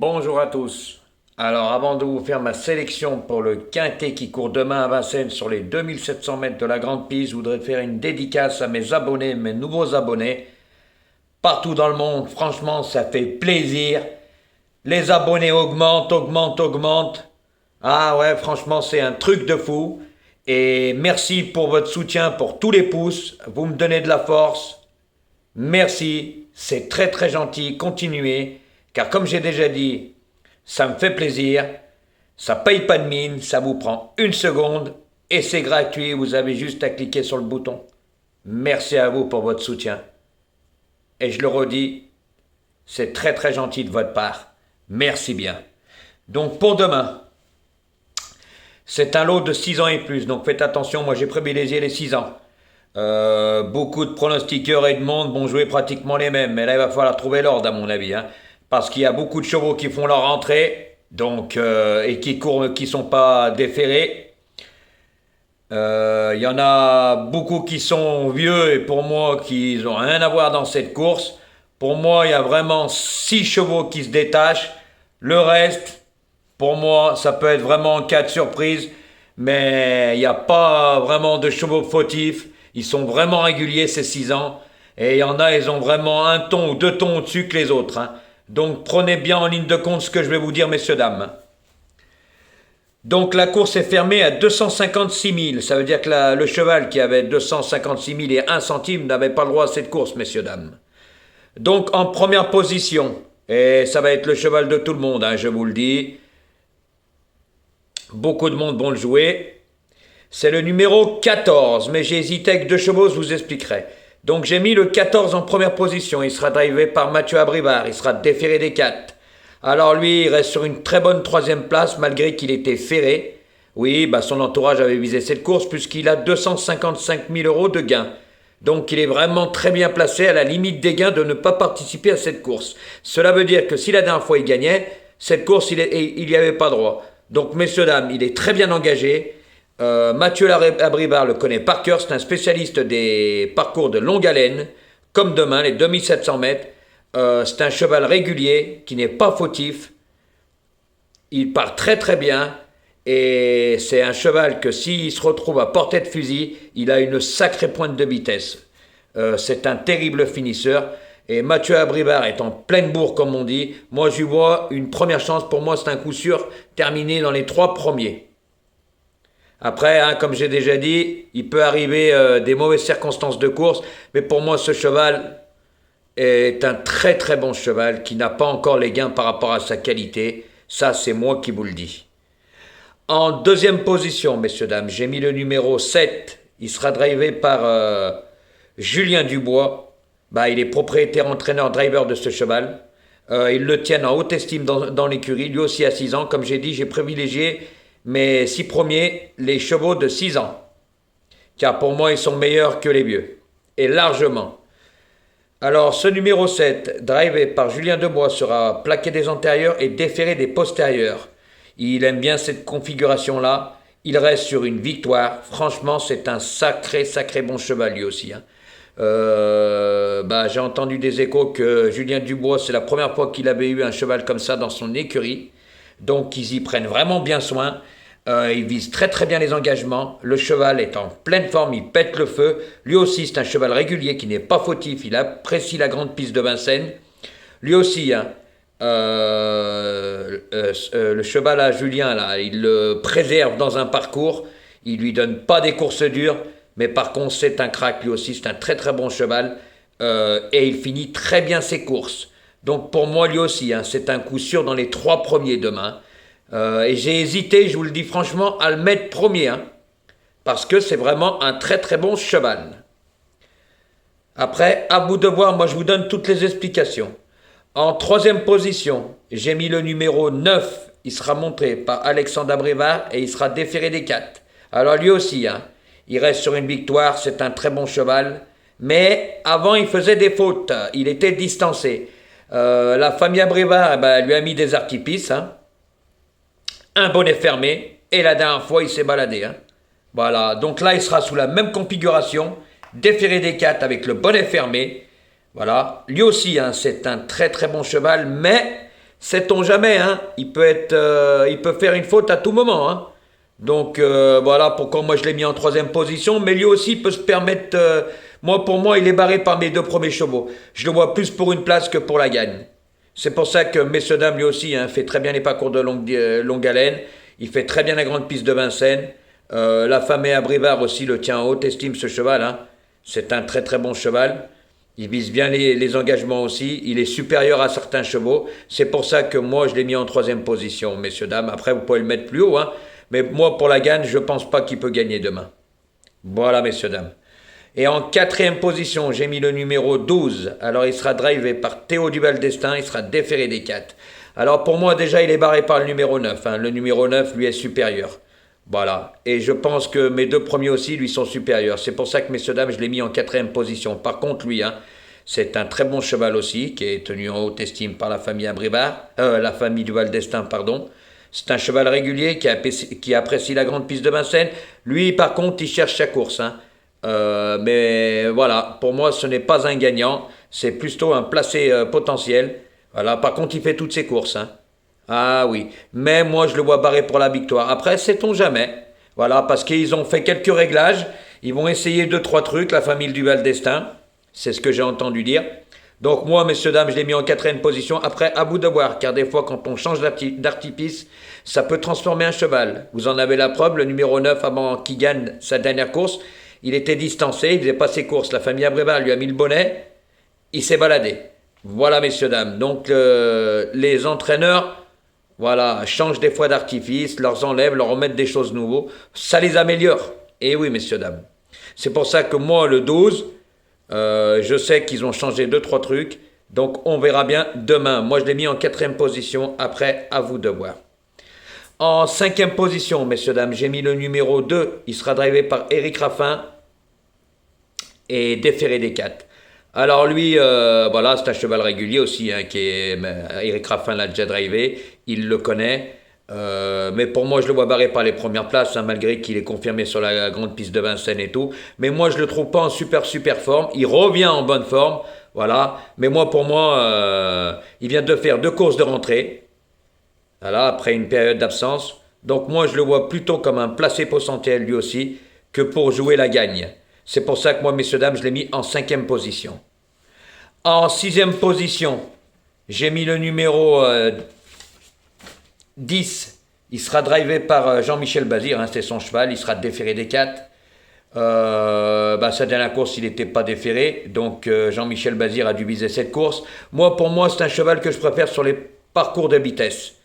Bonjour à tous. Alors avant de vous faire ma sélection pour le quintet qui court demain à Vincennes sur les 2700 mètres de la Grande Piste, je voudrais faire une dédicace à mes abonnés, mes nouveaux abonnés, partout dans le monde. Franchement, ça fait plaisir. Les abonnés augmentent. Ah ouais, franchement, c'est un truc de fou. Et merci pour votre soutien, pour tous les pouces. Vous me donnez de la force. Merci, c'est très très gentil, continuez, car comme j'ai déjà dit, ça me fait plaisir, ça paye pas de mine, ça vous prend une seconde et c'est gratuit, vous avez juste à cliquer sur le bouton. Merci à vous pour votre soutien. Et je le redis, c'est très très gentil de votre part. Merci bien. Donc pour demain, c'est un lot de 6 ans et plus, donc faites attention, moi j'ai privilégié les 6 ans. Beaucoup de pronostiqueurs et de monde vont jouer pratiquement les mêmes, mais là il va falloir trouver l'ordre à mon avis, hein, parce qu'il y a beaucoup de chevaux qui font leur entrée, donc et qui courent, qui sont pas déférés. Il y en a beaucoup qui sont vieux et pour moi qui n'ont rien à voir dans cette course. Pour moi, il y a vraiment 6 chevaux qui se détachent. Le reste, pour moi, ça peut être vraiment en cas de surprise, mais il n'y a pas vraiment de chevaux fautifs. Ils sont vraiment réguliers ces 6 ans. Et il y en a, ils ont vraiment un ton ou deux tons au-dessus que les autres, hein. Donc prenez bien en ligne de compte ce que je vais vous dire, messieurs, dames. Donc la course est fermée à 256 000. Ça veut dire que le cheval qui avait 256 000 et 1 centime n'avait pas le droit à cette course, messieurs, dames. Donc en première position, et ça va être le cheval de tout le monde, hein, je vous le dis. Beaucoup de monde vont le jouer. C'est le numéro 14, mais j'ai hésité avec 2 chevaux, je vous expliquerai. Donc j'ai mis le 14 en première position, il sera drivé par Mathieu Abrivard, il sera déféré des 4. Alors lui, il reste sur une très bonne 3e place, malgré qu'il était ferré. Oui, son entourage avait visé cette course, puisqu'il a 255 000 € de gains. Donc il est vraiment très bien placé, à la limite des gains, de ne pas participer à cette course. Cela veut dire que si la dernière fois il gagnait, cette course, il n'y avait pas droit. Donc messieurs, dames, il est très bien engagé. Mathieu Abrivard le connaît par cœur, c'est un spécialiste des parcours de longue haleine, comme demain, les 2700 mètres. C'est un cheval régulier, qui n'est pas fautif. Il part très très bien, et c'est un cheval que s'il se retrouve à portée de fusil, il a une sacrée pointe de vitesse. C'est un terrible finisseur, et Mathieu Abrivard est en pleine bourre, comme on dit. Moi, je lui vois une première chance, pour moi c'est un coup sûr, terminé dans les 3 premiers. Après, hein, comme j'ai déjà dit, il peut arriver des mauvaises circonstances de course, mais pour moi, ce cheval est un très très bon cheval qui n'a pas encore les gains par rapport à sa qualité. Ça, c'est moi qui vous le dis. En 2e position, messieurs, dames, j'ai mis le numéro 7. Il sera drivé par Julien Dubois. Il est propriétaire, entraîneur, driver de ce cheval. Ils le tiennent en haute estime dans l'écurie. Lui aussi à 6 ans. Comme j'ai dit, j'ai privilégié mes 6 premiers, les chevaux de 6 ans. Car pour moi, ils sont meilleurs que les vieux. Et largement. Alors, ce numéro 7, drivé par Julien Dubois, sera plaqué des antérieurs et déféré des postérieurs. Il aime bien cette configuration-là. Il reste sur une victoire. Franchement, c'est un sacré bon cheval lui aussi, hein. J'ai entendu des échos que Julien Dubois, c'est la première fois qu'il avait eu un cheval comme ça dans son écurie. Donc, ils y prennent vraiment bien soin. Il vise très très bien les engagements. Le cheval est en pleine forme, il pète le feu. Lui aussi, c'est un cheval régulier qui n'est pas fautif. Il apprécie la grande piste de Vincennes. Lui aussi, hein, le cheval à Julien, là, il le préserve dans un parcours. Il lui donne pas des courses dures. Mais par contre, c'est un crack. Lui aussi, c'est un très très bon cheval. Et il finit très bien ses courses. Donc pour moi, lui aussi, hein, c'est un coup sûr dans les 3 premiers demain. Et j'ai hésité, je vous le dis franchement, à le mettre premier, hein, parce que c'est vraiment un très très bon cheval. Après, à vous de voir, moi je vous donne toutes les explications. En 3e position, j'ai mis le numéro 9, il sera monté par Alexandre Abrivard et il sera déféré des 4. Alors lui aussi, hein, il reste sur une victoire, c'est un très bon cheval, mais avant il faisait des fautes, il était distancé. La famille Abrivard lui a mis des artifices, hein. Un bonnet fermé, et la dernière fois, il s'est baladé, hein. Voilà, donc là, il sera sous la même configuration, déféré des 4 avec le bonnet fermé. Voilà, lui aussi, hein, c'est un très très bon cheval, mais Sait-on jamais, hein? Il peut faire une faute à tout moment, hein? Donc voilà pourquoi moi je l'ai mis en troisième position, mais lui aussi peut se permettre. Pour moi, il est barré par mes deux premiers chevaux. Je le vois plus pour une place que pour la gagne. C'est pour ça que messieurs dames lui aussi hein, fait très bien les parcours de longue haleine. Il fait très bien la grande piste de Vincennes. La famille à Brivard aussi le tient en haute estime ce cheval. Hein. C'est un très très bon cheval. Il vise bien les engagements aussi. Il est supérieur à certains chevaux. C'est pour ça que moi je l'ai mis en troisième position, messieurs dames. Après vous pouvez le mettre plus haut. Hein. Mais moi pour la gagne, je ne pense pas qu'il peut gagner demain. Voilà messieurs dames. Et en quatrième position, j'ai mis le numéro 12. Alors il sera drivé par Théo Duval d'Estaing, il sera déféré des 4. Alors pour moi déjà il est barré par le numéro 9. Hein. Le numéro 9 lui est supérieur. Voilà. Et je pense que mes deux premiers aussi lui sont supérieurs. C'est pour ça que messieurs dames je l'ai mis en quatrième position. Par contre lui, hein, c'est un très bon cheval aussi, qui est tenu en haute estime par la famille Abrivard, la famille Duval d'Estaing, pardon. C'est un cheval régulier qui apprécie la grande piste de Vincennes. Lui par contre il cherche sa course. Hein. Mais voilà, pour moi, ce n'est pas un gagnant, c'est plutôt un placé potentiel. Voilà, par contre, il fait toutes ses courses. Hein. Ah oui, mais moi, je le vois barré pour la victoire. Après, sait-on jamais. Voilà, parce qu'ils ont fait quelques réglages. Ils vont essayer deux, trois trucs, la famille Duval d'Estaing. C'est ce que j'ai entendu dire. Donc moi, messieurs, dames, je l'ai mis en quatrième position. Après, à vous de voir, car des fois, quand on change d'artifice, ça peut transformer un cheval. Vous en avez la preuve, le numéro 9, avant qu'il gagne sa dernière course, il était distancé, il faisait pas ses courses. La famille Abrivard lui a mis le bonnet, il s'est baladé. Voilà, messieurs, dames. Donc, les entraîneurs, voilà, changent des fois d'artifice, leur enlèvent, leur remettent des choses nouvelles. Ça les améliore. Et oui, messieurs, dames. C'est pour ça que moi, le 12, je sais qu'ils ont changé deux, trois trucs. Donc, on verra bien demain. Moi, je l'ai mis en quatrième position. Après, à vous de voir. En cinquième position, messieurs, dames, j'ai mis le numéro 2. Il sera drivé par Éric Raffin et déféré des 4. Alors lui, voilà, c'est un cheval régulier aussi, hein, Éric Raffin l'a déjà drivé, il le connaît. Mais pour moi, je le vois barré par les premières places, hein, malgré qu'il est confirmé sur la grande piste de Vincennes et tout. Mais moi, je le trouve pas en super forme. Il revient en bonne forme, voilà. Mais pour moi, il vient de faire deux courses de rentrée, voilà, après une période d'absence. Donc moi, je le vois plutôt comme un placé potentiel lui aussi, que pour jouer la gagne. C'est pour ça que moi, messieurs, dames, je l'ai mis en cinquième position. En sixième position, j'ai mis le numéro 10. Il sera drivé par Jean-Michel Bazir, hein, c'est son cheval, il sera déféré des 4. Sa dernière course, il n'était pas déféré, donc Jean-Michel Bazir a dû viser cette course. Pour moi, c'est un cheval que je préfère sur les parcours de vitesse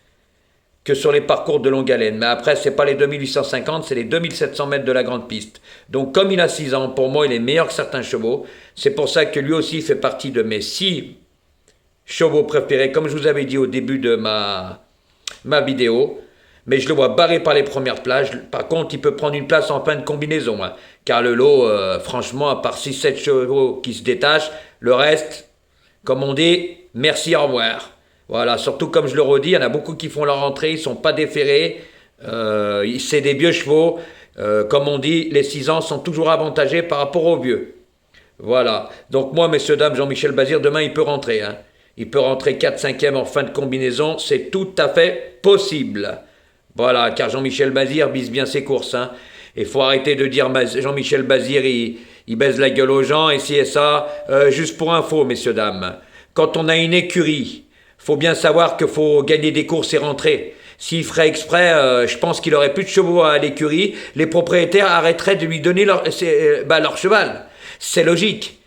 que sur les parcours de longue haleine. Mais après, c'est pas les 2850, c'est les 2700 mètres de la grande piste. Donc, comme il a 6 ans, pour moi, il est meilleur que certains chevaux. C'est pour ça que lui aussi fait partie de mes 6 chevaux préférés, comme je vous avais dit au début de ma vidéo. Mais je le vois barré par les premières places. Par contre, il peut prendre une place en fin de combinaison. Hein, car le lot, franchement, à part 6-7 chevaux qui se détachent, le reste, comme on dit, merci, au revoir. Voilà, surtout comme je le redis, il y en a beaucoup qui font leur entrée, ils ne sont pas déférés, c'est des vieux chevaux. Comme on dit, les 6 ans sont toujours avantagés par rapport aux vieux. Voilà, donc moi, messieurs, dames, Jean-Michel Bazir, demain il peut rentrer. Hein. Il peut rentrer 4-5e en fin de combinaison, c'est tout à fait possible. Voilà, car Jean-Michel Bazir vise bien ses courses. Hein. Il faut arrêter de dire Jean-Michel Bazir, il baise la gueule aux gens, et ci et ça. Juste pour info, messieurs, dames, quand on a une écurie, faut bien savoir qu'il faut gagner des courses et rentrer. S'il ferait exprès, je pense qu'il aurait plus de chevaux à l'écurie. Les propriétaires arrêteraient de lui donner leur cheval. C'est logique.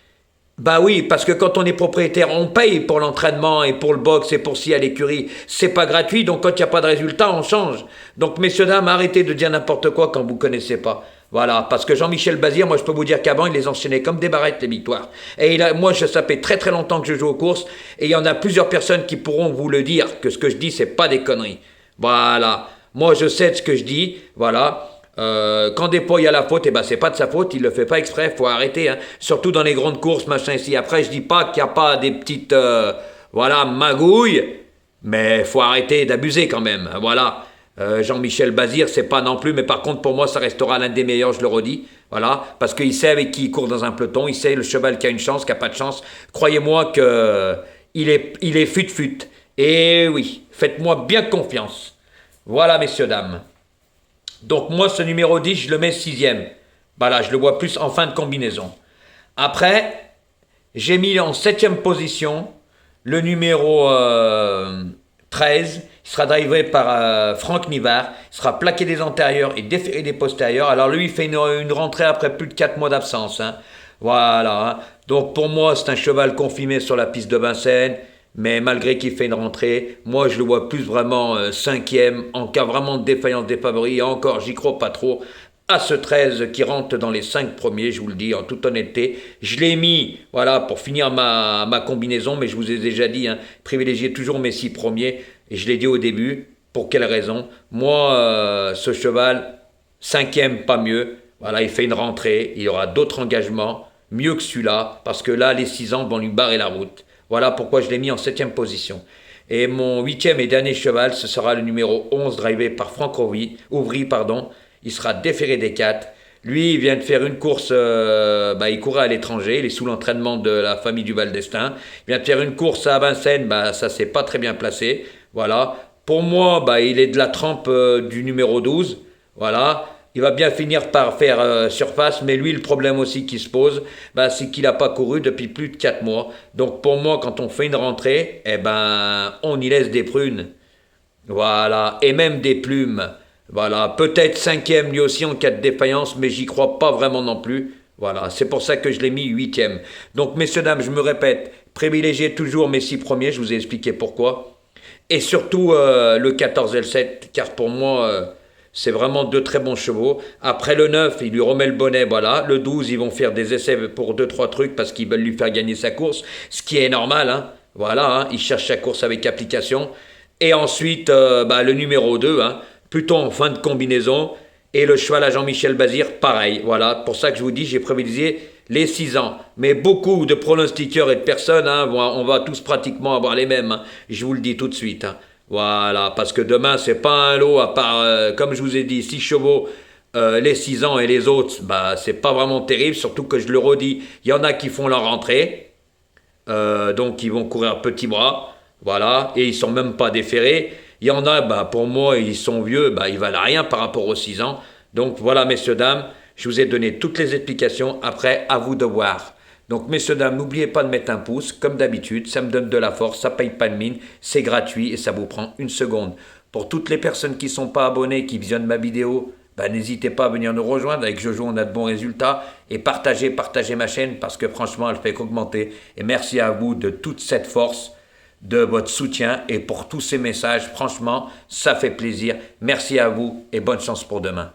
Bah oui, parce que quand on est propriétaire, on paye pour l'entraînement et pour le box et pour ci à l'écurie. C'est pas gratuit, donc quand il n'y a pas de résultat, on change. Donc messieurs, dames, arrêtez de dire n'importe quoi quand vous ne connaissez pas. Voilà, parce que Jean-Michel Bazir, moi je peux vous dire qu'avant, il les enchaînait comme des barrettes, les victoires. Et moi, ça fait très très longtemps que je joue aux courses, et il y en a plusieurs personnes qui pourront vous le dire, que ce que je dis, c'est pas des conneries. Voilà, moi je sais ce que je dis, voilà. Quand des fois il y a la faute, c'est pas de sa faute, il le fait pas exprès, faut arrêter, hein. Surtout dans les grandes courses, machin ici. Après, je dis pas qu'il n'y a pas des petites, magouilles, mais faut arrêter d'abuser quand même, voilà. Jean-Michel Bazir, c'est pas non plus, mais par contre pour moi ça restera l'un des meilleurs, je le redis, voilà, parce qu'il sait avec qui il court dans un peloton, il sait le cheval qui a une chance, qui a pas de chance. Croyez-moi que il est fut-fut, Et oui, faites-moi bien confiance. Voilà, messieurs, dames. Donc moi, ce numéro 10, je le mets sixième. Voilà, je le vois plus en fin de combinaison. Après, j'ai mis en septième position le numéro 13. Il sera drivé par Franck Nivard. Il sera plaqué des antérieurs et déféré des postérieurs. Alors lui, il fait une rentrée après plus de 4 mois d'absence. Hein. Voilà. Hein. Donc pour moi, c'est un cheval confirmé sur la piste de Vincennes. Mais malgré qu'il fait une rentrée, moi je le vois plus vraiment cinquième, en cas vraiment de défaillance des favoris. Et encore, j'y crois pas trop à ce 13 qui rentre dans les 5 premiers, je vous le dis en toute honnêteté. Je l'ai mis, voilà, pour finir ma combinaison, mais je vous ai déjà dit, hein, privilégiez toujours mes 6 premiers. Et je l'ai dit au début, pour quelle raison? Moi, ce cheval, cinquième, pas mieux. Voilà, il fait une rentrée, il y aura d'autres engagements, mieux que celui-là, parce que là, les 6 ans vont lui barrer la route. Voilà pourquoi je l'ai mis en septième position. Et mon huitième et dernier cheval, ce sera le numéro 11, drivé par Franck Ouvry, pardon. Il sera déféré des 4. Lui, il vient de faire une course, il courait à l'étranger, il est sous l'entraînement de la famille du Val d'Estaing. Il vient de faire une course à Vincennes, ça s'est pas très bien placé. Voilà. Pour moi, il est de la trempe du numéro 12. Voilà. Il va bien finir par faire surface, mais lui, le problème aussi qui se pose, c'est qu'il n'a pas couru depuis plus de 4 mois. Donc pour moi, quand on fait une rentrée, on y laisse des prunes. Voilà, et même des plumes. Voilà, peut-être cinquième lui aussi en cas de défaillance, mais j'y crois pas vraiment non plus. Voilà, c'est pour ça que je l'ai mis huitième. Donc messieurs, dames, je me répète, privilégiez toujours mes 6 premiers, je vous ai expliqué pourquoi. Et surtout le 14 et le 7, car pour moi... c'est vraiment deux très bons chevaux. Après le 9, il lui remet le bonnet, voilà. Le 12, ils vont faire des essais pour 2-3 trucs parce qu'ils veulent lui faire gagner sa course, ce qui est normal, hein. Voilà, hein. Il cherche sa course avec application. Et ensuite, le numéro 2, hein, plutôt en fin de combinaison. Et le cheval à Jean-Michel Bazir, pareil. Voilà, pour ça que je vous dis, j'ai privilégié les 6 ans. Mais beaucoup de pronostiqueurs et de personnes, hein, on va tous pratiquement avoir les mêmes. Hein. Je vous le dis tout de suite, hein. Voilà, parce que demain, c'est pas un lot, à part, comme je vous ai dit, 6 chevaux, les 6 ans et les autres, c'est pas vraiment terrible, surtout que je le redis, il y en a qui font leur rentrée, donc ils vont courir petit bras, voilà, et ils sont même pas déférés. Il y en a, pour moi, ils sont vieux, ils valent rien par rapport aux 6 ans. Donc voilà, messieurs, dames, je vous ai donné toutes les explications, après, à vous de voir. Donc, messieurs, dames, n'oubliez pas de mettre un pouce, comme d'habitude, ça me donne de la force, ça paye pas de mine, c'est gratuit et ça vous prend une seconde. Pour toutes les personnes qui ne sont pas abonnées, qui visionnent ma vidéo, n'hésitez pas à venir nous rejoindre, avec Jojo on a de bons résultats, et partagez ma chaîne, parce que franchement, elle fait qu'augmenter. Et merci à vous de toute cette force, de votre soutien, et pour tous ces messages, franchement, ça fait plaisir. Merci à vous, et bonne chance pour demain.